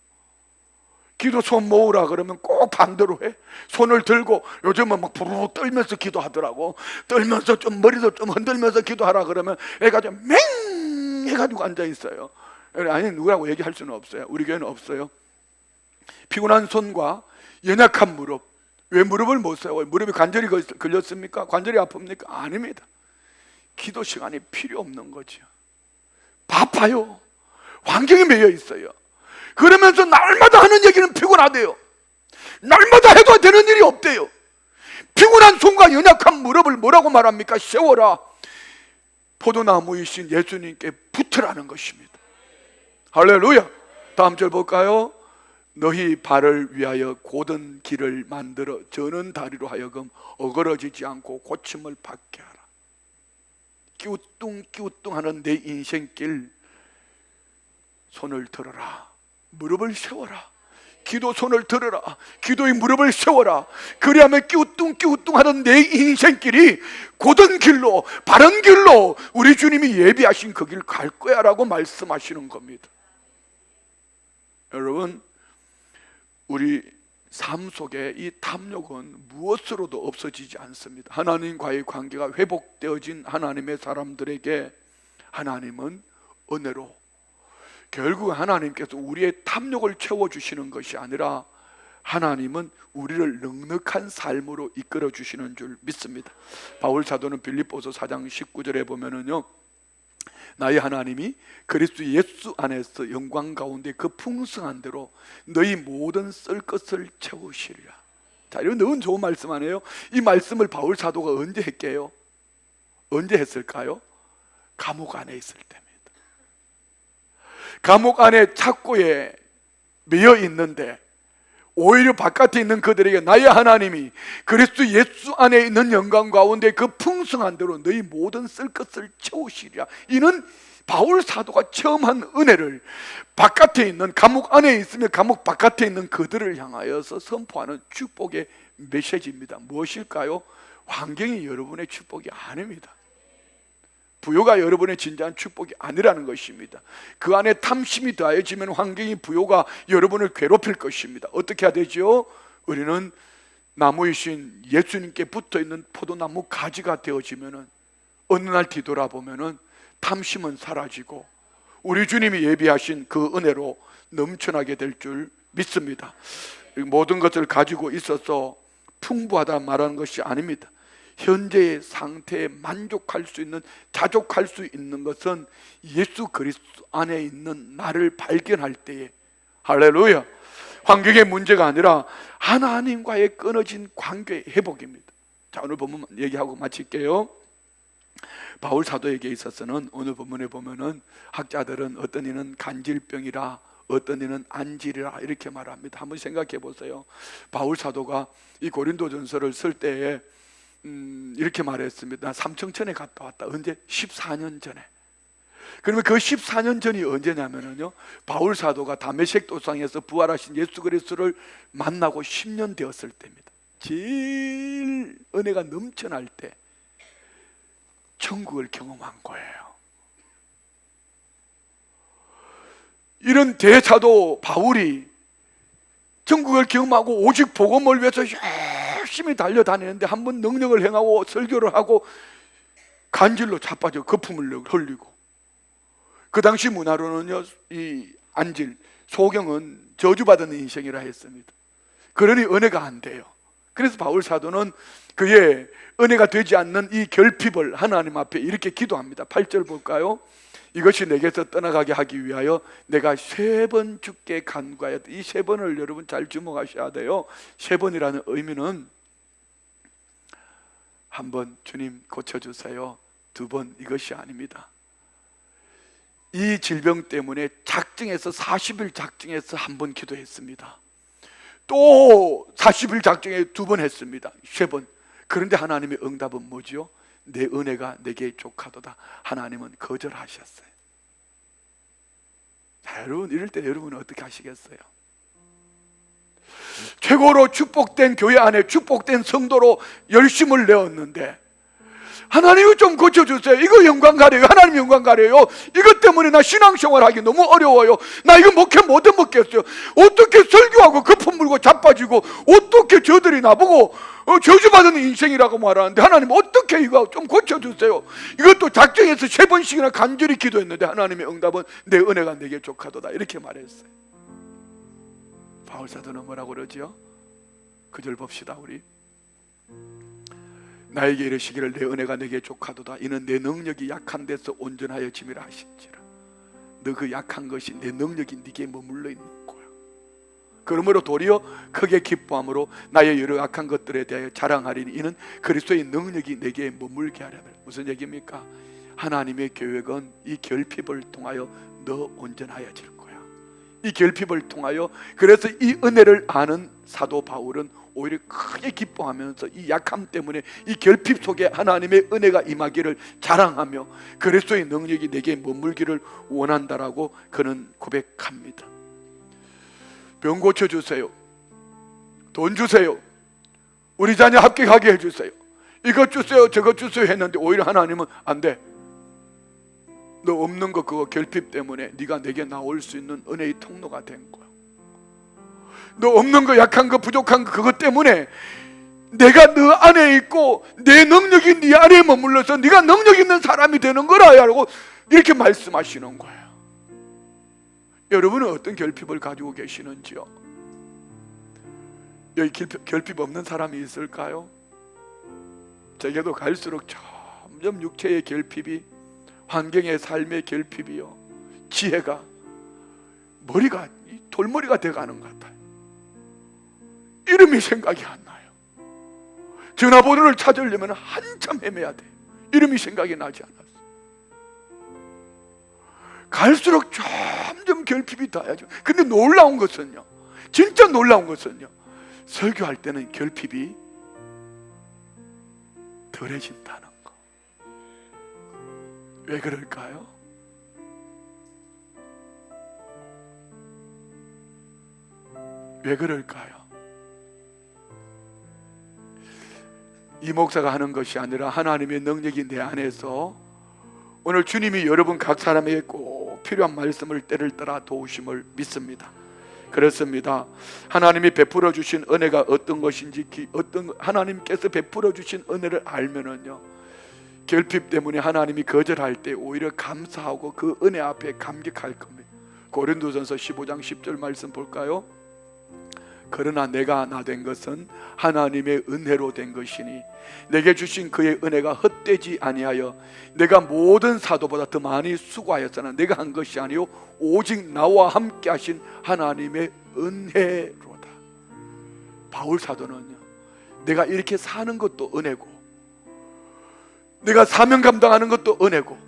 기도 손 모으라 그러면 꼭 반대로 해. 손을 들고 요즘은 막 부르르 떨면서 기도하더라고. 떨면서 좀 머리도 좀 흔들면서 기도하라 그러면 애가 좀 맹 해가지고 앉아 있어요. 아니, 누구라고 얘기할 수는 없어요. 우리 교회는 없어요. 피곤한 손과 연약한 무릎. 왜 무릎을 못 세워요? 무릎이 관절이 걸렸습니까? 관절이 아픕니까? 아닙니다. 기도 시간이 필요 없는 거죠. 바빠요. 환경이 매여 있어요. 그러면서 날마다 하는 얘기는 피곤하대요. 날마다 해도 되는 일이 없대요. 피곤한 손과 연약한 무릎을 뭐라고 말합니까? 세워라. 포도나무이신 예수님께 붙으라는 것입니다. 할렐루야. 다음 절 볼까요? 너희 발을 위하여 곧은 길을 만들어 저는 다리로 하여금 어그러지지 않고 고침을 받게 하라. 끼우뚱끼우뚱하는 내 인생길 손을 들어라. 무릎을 세워라. 기도 손을 들어라. 기도의 무릎을 세워라. 그리하면 끼우뚱끼우뚱하는 내 인생길이 곧은 길로, 바른 길로 우리 주님이 예비하신 그 길 갈 거야 라고 말씀하시는 겁니다. 여러분, 우리 삶 속에 이 탐욕은 무엇으로도 없어지지 않습니다. 하나님과의 관계가 회복되어진 하나님의 사람들에게 하나님은 은혜로, 결국 하나님께서 우리의 탐욕을 채워주시는 것이 아니라 하나님은 우리를 넉넉한 삶으로 이끌어 주시는 줄 믿습니다. 바울 사도는 빌립보서 4장 19절에 보면은요, 나의 하나님이 그리스도 예수 안에서 영광 가운데 그 풍성한 대로 너희 모든 쓸 것을 채우시리라. 자, 이건 너무 좋은 말씀 아니에요? 이 말씀을 바울 사도가 언제 했게요? 언제 했을까요? 감옥 안에 있을 때입니다. 감옥 안에 착고에 매여 있는데 오히려 바깥에 있는 그들에게 나의 하나님이 그리스도 예수 안에 있는 영광 가운데 그 풍성한 대로 너희 모든 쓸 것을 채우시리라. 이는 바울 사도가 처음 한 은혜를 바깥에 있는, 감옥 안에 있으며 감옥 바깥에 있는 그들을 향하여서 선포하는 축복의 메시지입니다. 무엇일까요? 환경이 여러분의 축복이 아닙니다. 부요가 여러분의 진정한 축복이 아니라는 것입니다. 그 안에 탐심이 더해지면 환경이, 부요가 여러분을 괴롭힐 것입니다. 어떻게 해야 되죠? 우리는 나무이신 예수님께 붙어있는 포도나무 가지가 되어지면은 어느 날 뒤돌아보면은 탐심은 사라지고 우리 주님이 예비하신 그 은혜로 넘쳐나게 될 줄 믿습니다. 모든 것을 가지고 있어서 풍부하다 말하는 것이 아닙니다. 현재의 상태에 만족할 수 있는, 자족할 수 있는 것은 예수 그리스도 안에 있는 나를 발견할 때에, 할렐루야, 환경의 문제가 아니라 하나님과의 끊어진 관계의 회복입니다. 자, 오늘 본문 얘기하고 마칠게요. 바울 사도에게 있어서는 오늘 본문에 보면은 학자들은 어떤 이는 간질병이라, 어떤 이는 안질이라 이렇게 말합니다. 한번 생각해 보세요. 바울 사도가 이 고린도전서를 쓸 때에 이렇게 말했습니다. 나 삼청천에 갔다 왔다. 언제? 14년 전에. 그러면 그 14년 전이 언제냐면요, 바울 사도가 다메섹 도상에서 부활하신 예수 그리스도를 만나고 10년 되었을 때입니다. 제일 은혜가 넘쳐날 때 천국을 경험한 거예요. 이런 대사도 바울이 천국을 경험하고 오직 복음을 위해서 열심히 달려다니는데 한번 능력을 행하고 설교를 하고 간질로 자빠져 거품을 흘리고, 그 당시 문화로는요, 이 안질, 소경은 저주받은 인생이라 했습니다. 그러니 은혜가 안 돼요. 그래서 바울 사도는 그의 은혜가 되지 않는 이 결핍을 하나님 앞에 이렇게 기도합니다. 8절 볼까요? 이것이 내게서 떠나가게 하기 위하여 내가 3번 주께 간구하였다. 이 3번을 여러분 잘 주목하셔야 돼요. 3번이라는 의미는 1번 주님 고쳐주세요, 2번 이것이 아닙니다. 이 질병 때문에 작정해서 40일 작정해서 1번 기도했습니다. 또 40일 작정해 2번 했습니다. 3번. 그런데 하나님의 응답은 뭐지요? 내 은혜가 내게 족하도다. 하나님은 거절하셨어요. 자, 여러분, 이럴 때 여러분은 어떻게 하시겠어요? 최고로 축복된 교회 안에 축복된 성도로 열심을 내었는데 하나님이 좀 고쳐주세요. 이거 영광 가려요. 하나님 영광 가려요. 이것 때문에 나 신앙생활 하기 너무 어려워요. 나 이거 목회 못 먹겠어요. 어떻게 설교하고 거품 물고 쓰고 자빠지고 어떻게 저들이 나보고 저주받은 인생이라고 말하는데 하나님 어떻게 이거 좀 고쳐주세요. 이것도 작정해서 3번씩이나 간절히 기도했는데 하나님의 응답은 내 은혜가 내게 족하도다 이렇게 말했어요. 바울 사도는 뭐라고 그러지요? 그 절 봅시다. 우리 나에게 이르시기를 내 은혜가 내게 족하도다. 이는 내 능력이 약한 데서 온전하여 짐이라 하신지라. 너 그 약한 것이 내 능력이 네게 머물러 있는 거야. 그러므로 도리어 크게 기뻐함으로 나의 여러 약한 것들에 대하여 자랑하리니 이는 그리스도의 능력이 내게 머물게 하려면. 무슨 얘기입니까? 하나님의 계획은 이 결핍을 통하여 너 온전하여질 거야. 이 결핍을 통하여, 그래서 이 은혜를 아는 사도 바울은 오히려 크게 기뻐하면서 이 약함 때문에 이 결핍 속에 하나님의 은혜가 임하기를 자랑하며 그리스도의 능력이 내게 머물기를 원한다라고 그는 고백합니다. 병 고쳐주세요, 돈 주세요, 우리 자녀 합격하게 해주세요, 이것 주세요 저것 주세요 했는데 오히려 하나님은 안 돼. 너 없는 거 그거 결핍 때문에 네가 내게 나올 수 있는 은혜의 통로가 된 거야. 너 없는 거, 약한 거, 부족한 거 그것 때문에 내가 너 안에 있고 내 능력이 네 안에 머물러서 네가 능력 있는 사람이 되는 거라고 이렇게 말씀하시는 거예요. 여러분은 어떤 결핍을 가지고 계시는지요? 여기 결핍 없는 사람이 있을까요? 제게도 갈수록 점점 육체의 결핍이, 환경의 삶의 결핍이요, 지혜가 머리가 돌머리가 돼가는 것 같아요. 이름이 생각이 안 나요. 전화번호를 찾으려면 한참 헤매야 돼. 이름이 생각이 나지 않았어. 갈수록 점점 결핍이 닿아져. 근데 놀라운 것은요, 진짜 놀라운 것은요, 설교할 때는 결핍이 덜해진다는 거. 왜 그럴까요? 왜 그럴까요? 이 목사가 하는 것이 아니라 하나님의 능력이 내 안에서 오늘 주님이 여러분 각 사람에게 꼭 필요한 말씀을 때를 따라 도우심을 믿습니다. 그렇습니다. 하나님이 베풀어 주신 은혜가 어떤 것인지, 하나님께서 베풀어 주신 은혜를 알면은요, 결핍 때문에 하나님이 거절할 때 오히려 감사하고 그 은혜 앞에 감격할 겁니다. 고린도전서 15장 10절 말씀 볼까요? 그러나 내가 나 된 것은 하나님의 은혜로 된 것이니 내게 주신 그의 은혜가 헛되지 아니하여 내가 모든 사도보다 더 많이 수고하였으나 내가 한 것이 아니요 오직 나와 함께 하신 하나님의 은혜로다. 바울 사도는요, 내가 이렇게 사는 것도 은혜고, 내가 사명 감당하는 것도 은혜고,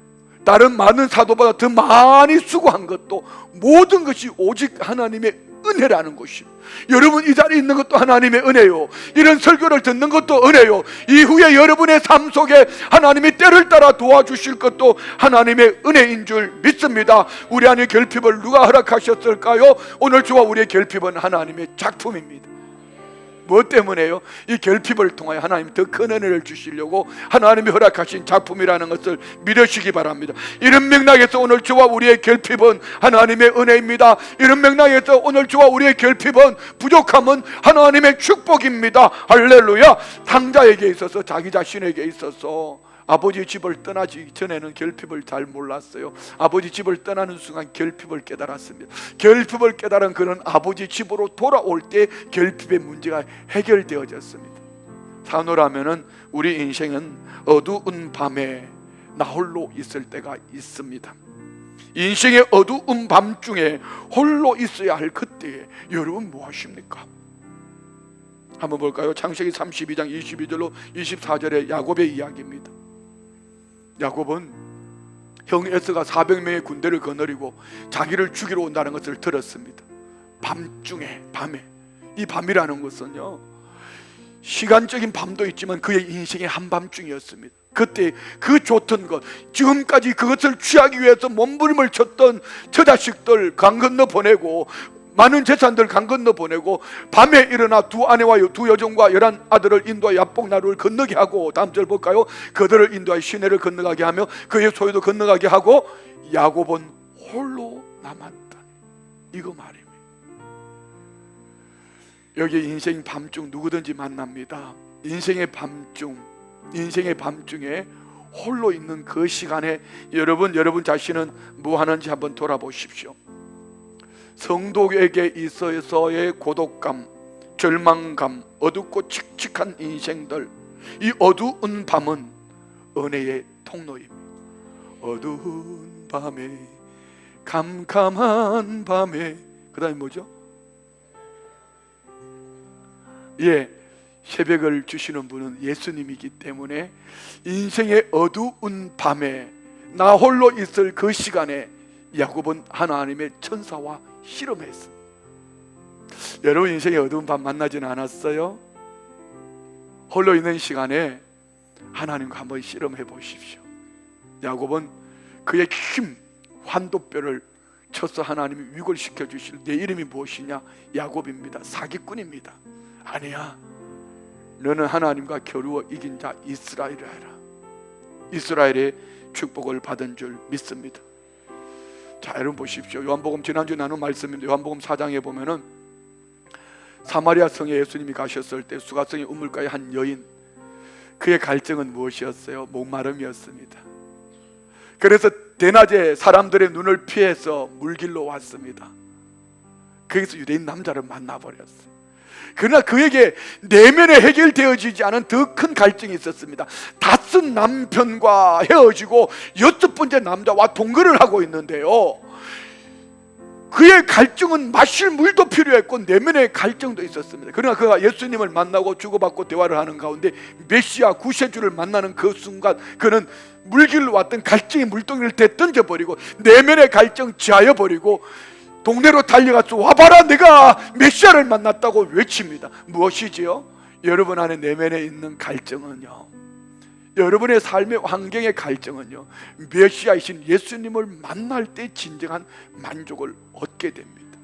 다른 많은 사도보다 더 많이 수고한 것도 모든 것이 오직 하나님의 은혜라는 것이요. 여러분 이 자리에 있는 것도 하나님의 은혜요. 이런 설교를 듣는 것도 은혜요. 이후에 여러분의 삶 속에 하나님이 때를 따라 도와주실 것도 하나님의 은혜인 줄 믿습니다. 우리 안에 결핍을 누가 허락하셨을까요? 오늘 저와 우리의 결핍은 하나님의 작품입니다. 무엇 때문에요? 이 결핍을 통하여 하나님 더 큰 은혜를 주시려고 하나님이 허락하신 작품이라는 것을 믿으시기 바랍니다. 이런 맥락에서 오늘 저와 우리의 결핍은 하나님의 은혜입니다. 이런 맥락에서 오늘 저와 우리의 결핍은, 부족함은 하나님의 축복입니다. 할렐루야. 당자에게 있어서, 자기 자신에게 있어서 아버지 집을 떠나기 전에는 결핍을 잘 몰랐어요. 아버지 집을 떠나는 순간 결핍을 깨달았습니다. 결핍을 깨달은 그는 아버지 집으로 돌아올 때 결핍의 문제가 해결되어졌습니다. 산후라면은 우리 인생은 어두운 밤에 나 홀로 있을 때가 있습니다. 인생의 어두운 밤중에 홀로 있어야 할 그때에 여러분 뭐 하십니까? 한번 볼까요? 창세기 32장 22절로 24절의 야곱의 이야기입니다. 야곱은 형 에서가 400명의 군대를 거느리고 자기를 죽이러 온다는 것을 들었습니다. 밤중에, 밤에. 이 밤이라는 것은요, 시간적인 밤도 있지만 그의 인생의 한밤중이었습니다. 그때 그 좋던 것, 지금까지 그것을 취하기 위해서 몸부림을 쳤던 처자식들 강 건너 보내고, 많은 재산들 강 건너 보내고, 밤에 일어나 두 아내와 두 여종과 11 아들을 인도하여 야복나루를 건너게 하고, 다음 절 볼까요? 그들을 인도하여 시내를 건너가게 하며 그의 소유도 건너가게 하고 야곱은 홀로 남았다. 이거 말입니다. 여기 인생 밤중 누구든지 만납니다. 인생의 밤중에 홀로 있는 그 시간에 여러분 자신은 뭐 하는지 한번 돌아보십시오. 성도에게 있어서의 고독감, 절망감, 어둡고 칙칙한 인생들, 이 어두운 밤은 은혜의 통로입니다. 어두운 밤에, 캄캄한 밤에, 그 다음에 뭐죠? 새벽을 주시는 분은 예수님이기 때문에 인생의 어두운 밤에 나 홀로 있을 그 시간에 야곱은 하나님의 천사와 씨름했어. 여러분 인생의 어두운 밤 만나지는 않았어요? 홀로 있는 시간에 하나님과 한번 씨름해 보십시오. 야곱은 그의 힘 환도뼈를 쳐서 하나님이 위골시켜 주실, 내 이름이 무엇이냐? 야곱입니다. 사기꾼입니다. 아니야, 너는 하나님과 겨루어 이긴 자 이스라엘이라. 이스라엘의 축복을 받은 줄 믿습니다. 자, 여러분 보십시오. 요한복음 지난주에 나눈 말씀인데 요한복음 4장에 보면은 사마리아 성에 예수님이 가셨을 때 수가성의 우물가에 한 여인, 그의 갈증은 무엇이었어요? 목마름이었습니다. 그래서 대낮에 사람들의 눈을 피해서 물길로 왔습니다. 거기서 유대인 남자를 만나버렸어요. 그러나 그에게 내면에 해결되어지지 않은 더 큰 갈증이 있었습니다. 다쓴 남편과 헤어지고 6번째 남자와 동거를 하고 있는데요, 그의 갈증은 마실 물도 필요했고 내면의 갈증도 있었습니다. 그러나 그가 예수님을 만나고 주고받고 대화를 하는 가운데 메시아 구세주를 만나는 그 순간 그는 물길로 왔던 갈증의 물동이를 대 던져버리고 내면의 갈증 지하여버리고 동네로 달려가서 와봐라, 내가 메시아를 만났다고 외칩니다. 무엇이지요? 여러분 안에 내면에 있는 갈증은요, 여러분의 삶의 환경의 갈증은요, 메시아이신 예수님을 만날 때 진정한 만족을 얻게 됩니다.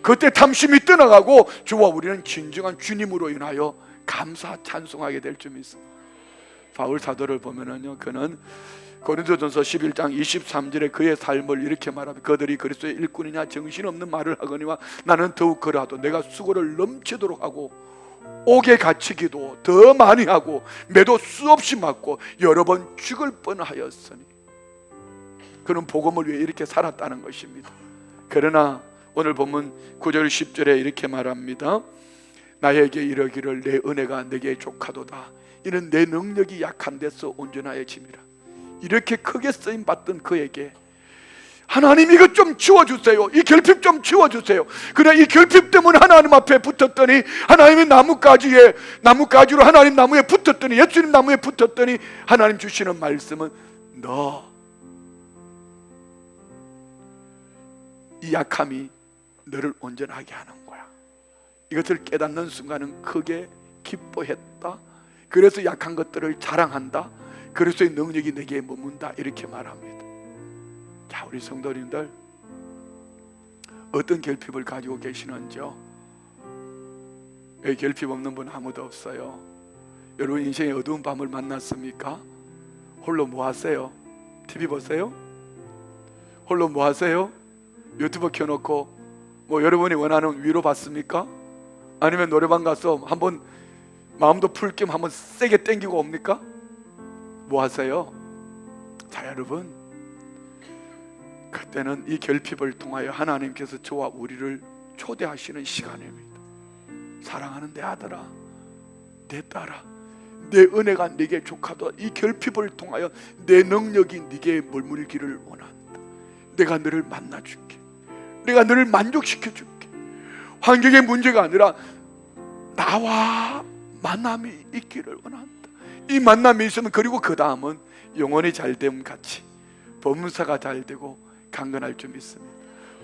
그때 탐심이 떠나가고 저와 우리는 진정한 주님으로 인하여 감사 찬송하게 될 줄 믿습니다. 바울 사도를 보면은요, 그는 고린도전서 11장 23절에 그의 삶을 이렇게 말합니다. 그들이 그리스도의 일꾼이냐 정신없는 말을 하거니와 나는 더욱 그러하도 내가 수고를 넘치도록 하고 옥에 갇히기도 더 많이 하고 매도 수없이 맞고 여러 번 죽을 뻔하였으니, 그는 복음을 위해 이렇게 살았다는 것입니다. 그러나 오늘 본문 9절 10절에 이렇게 말합니다. 나에게 이르기를 내 은혜가 내게 족하도다. 이는 내 능력이 약한 데서 온전하여 짐이라. 이렇게 크게 쓰임 받던 그에게 하나님 이것 좀 치워주세요, 이 결핍 좀 치워주세요. 그러나 이 결핍 때문에 하나님 앞에 붙었더니, 하나님의 나무가지로 하나님 나무에 붙었더니, 예수님 나무에 붙었더니 하나님 주시는 말씀은 너 이 약함이 너를 온전하게 하는 거야. 이것을 깨닫는 순간은 크게 기뻐했다. 그래서 약한 것들을 자랑한다. 그리스도의 능력이 내게 머문다, 이렇게 말합니다. 자, 우리 성도님들 어떤 결핍을 가지고 계시는지요? 여기 결핍 없는 분 아무도 없어요. 여러분 인생의 어두운 밤을 만났습니까? 홀로 뭐 하세요? TV 보세요? 홀로 뭐 하세요? 유튜브 켜놓고 뭐 여러분이 원하는 위로 받습니까? 아니면 노래방 가서 한번 마음도 풀 겸 한번 세게 땡기고 옵니까? 뭐 하세요? 자, 여러분 그때는 이 결핍을 통하여 하나님께서 저와 우리를 초대하시는 시간입니다. 사랑하는 내 아들아, 내 딸아, 내 은혜가 네게 족하도다. 이 결핍을 통하여 내 능력이 네게 머물기를 원한다. 내가 너를 만나줄게. 내가 너를 만족시켜줄게. 환경의 문제가 아니라 나와 만남이 있기를 원한다. 이 만남이 있으면 그리고 그 다음은 영혼이 잘됨 같이 범사가 잘되고 강건할 줄 믿습니다.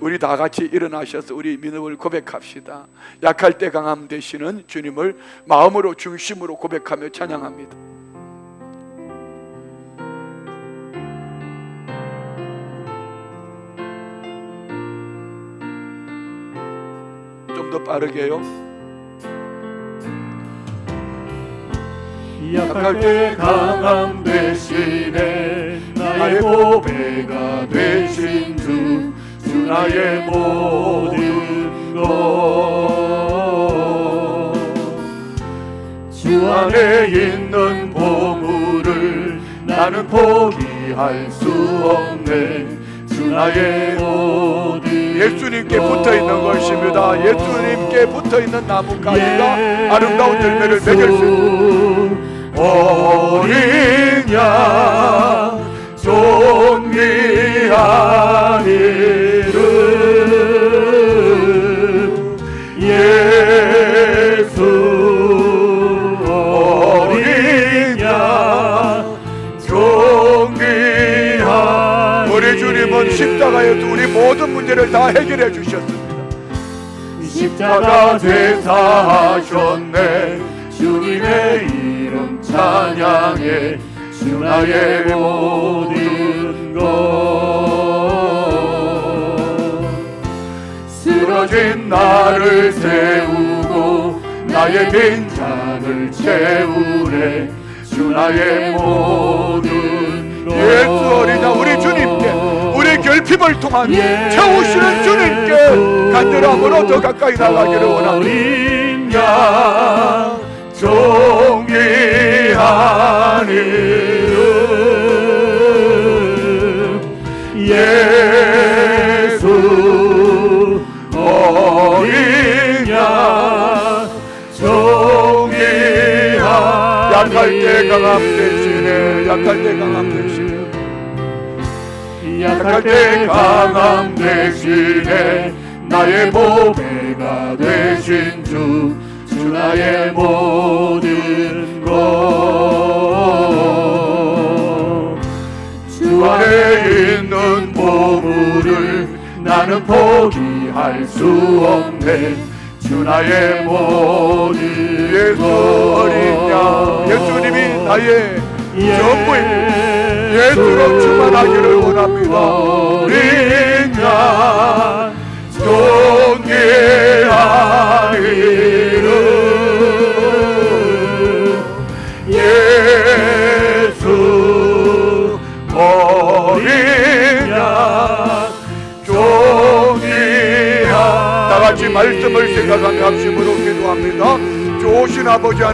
우리 다 같이 일어나셔서 우리 믿음을 고백합시다. 약할 때 강함 되시는 주님을 마음으로 중심으로 고백하며 찬양합니다. 좀 더 빠르게요. 약할 때 강함 되시네 나의 보배가 되신 주 나의 모든 것 주 안에 있는 보물을 나는 포기할 수 없네. 주 나의 모든 예수님께 붙어있는 것입니다. 예수님께 붙어있는 나뭇가지가 아름다운 열매를 맺을 수 있습니다. 어린 양 존귀한 이름 예수 어린 양 존귀한 우리 주님은 십자가에서 우리 모든 문제를 다 해결해 주셨습니다. 십자가 제사하셨네. 주님의 이름 찬양해. 주 나의 모든 것 쓰러진 나를 세우고 나의 빈잔을 채우네. 주 나의 모든 것 예수 어린 양 우리 주님께 우리 결핍을 통한 채우시는 주님께 간절함으로 더 가까이 나가기를 원합니다. 어린 양 존귀한 이름 예수 어린 양 존귀한 약할 때 강함 되시네. 약할 때 강함 되시네. 약할 때 강함 대신에 나의 보배가 되신 주 나의 모든 것 주 안에 있는 보물을 나는 포기할 수 없네. 주 나의 모든 예수 어린 양 예수님이 나의 전부입니다. 예수로 충만하기를 원합니다. 어린 양 존귀한 이름 예수 어린 양 존귀한 다 같이 말씀을 생각하며 합심으로 기도합니다. 좋으신 아버지 하나님